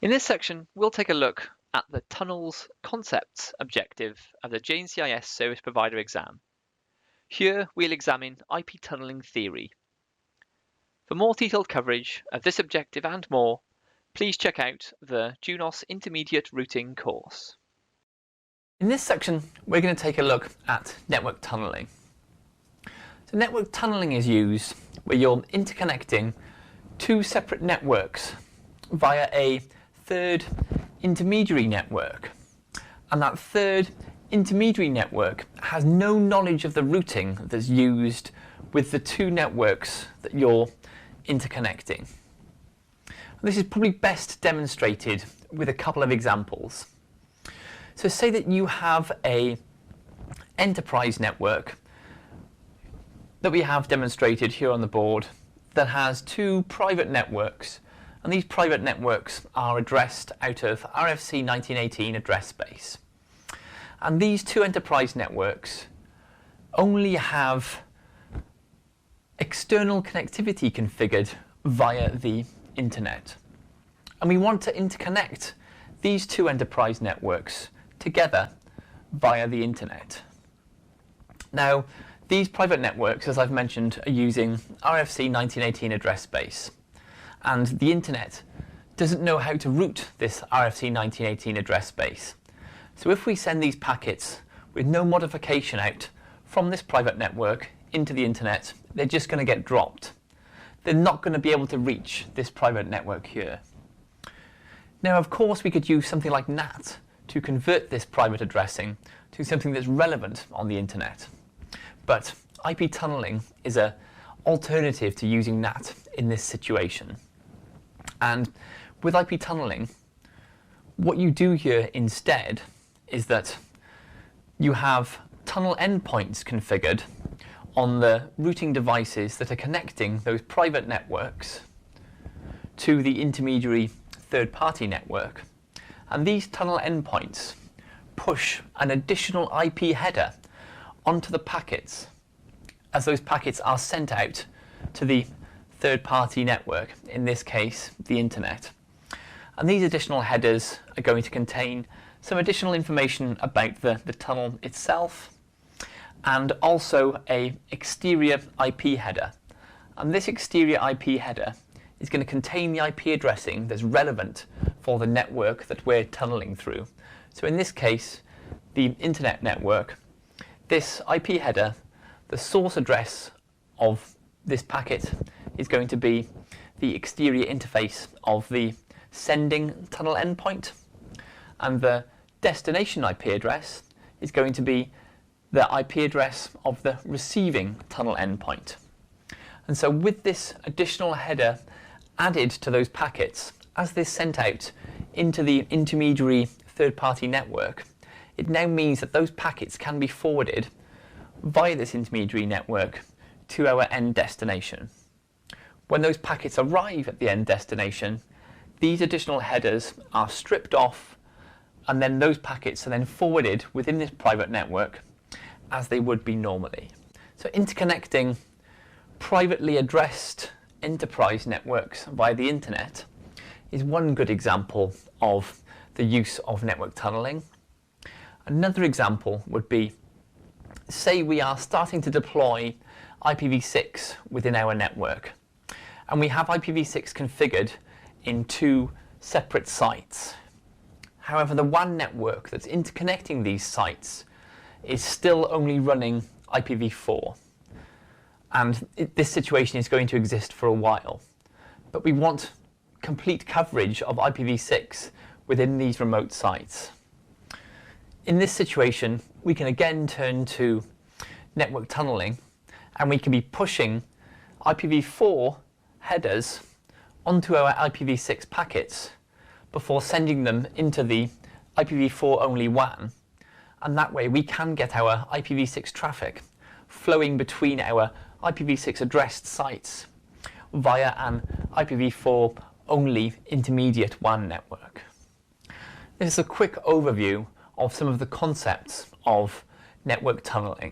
In this section, we'll take a look at the Tunnels Concepts objective of the JNCIS Service Provider exam. Here, we'll examine IP tunneling theory. For more detailed coverage of this objective and more, please check out the JUNOS Intermediate Routing course. In this section, we're going to take a look at network tunneling. So network tunneling is used where you're interconnecting two separate networks via a third intermediary network. And that third intermediary network has no knowledge of the routing that's used with the two networks that you're interconnecting. This is probably best demonstrated with a couple of examples. So say that you have an enterprise network that we have demonstrated here on the board that has two private networks, and these private networks are addressed out of RFC 1918 address space. And these two enterprise networks only have external connectivity configured via the internet. And we want to interconnect these two enterprise networks together via the internet. Now, these private networks, as I've mentioned, are using RFC 1918 address space. And the internet doesn't know how to route this RFC 1918 address space. So if we send these packets with no modification out from this private network into the internet, they're just going to get dropped. They're not going to be able to reach this private network here. Now, of course, we could use something like NAT to convert this private addressing to something that's relevant on the internet. But IP tunneling is an alternative to using NAT in this situation. And with IP tunneling, what you do here instead is that you have tunnel endpoints configured on the routing devices that are connecting those private networks to the intermediary third-party network. And these tunnel endpoints push an additional IP header onto the packets as those packets are sent out to the third-party network, in this case, the internet. And these additional headers are going to contain some additional information about the tunnel itself, and also an exterior IP header. And this exterior IP header is going to contain the IP addressing that's relevant for the network that we're tunneling through. So in this case, the internet network, this IP header, the source address of this packet is going to be the exterior interface of the sending tunnel endpoint, and the destination IP address is going to be the IP address of the receiving tunnel endpoint. And so with this additional header added to those packets, as they're sent out into the intermediary third-party network, it now means that those packets can be forwarded via this intermediary network to our end destination. When those packets arrive at the end destination, these additional headers are stripped off, and then those packets are then forwarded within this private network as they would be normally. So interconnecting privately addressed enterprise networks via the internet is one good example of the use of network tunneling. Another example would be, say we are starting to deploy IPv6 within our network, and we have IPv6 configured in two separate sites. However, the WAN network that's interconnecting these sites is still only running IPv4. And this situation is going to exist for a while. But we want complete coverage of IPv6 within these remote sites. In this situation, we can again turn to network tunneling, and we can be pushing IPv4 headers onto our IPv6 packets before sending them into the IPv4 only WAN. And that way we can get our IPv6 traffic flowing between our IPv6 addressed sites via an IPv4 only intermediate WAN network. This is a quick overview of some of the concepts of network tunneling.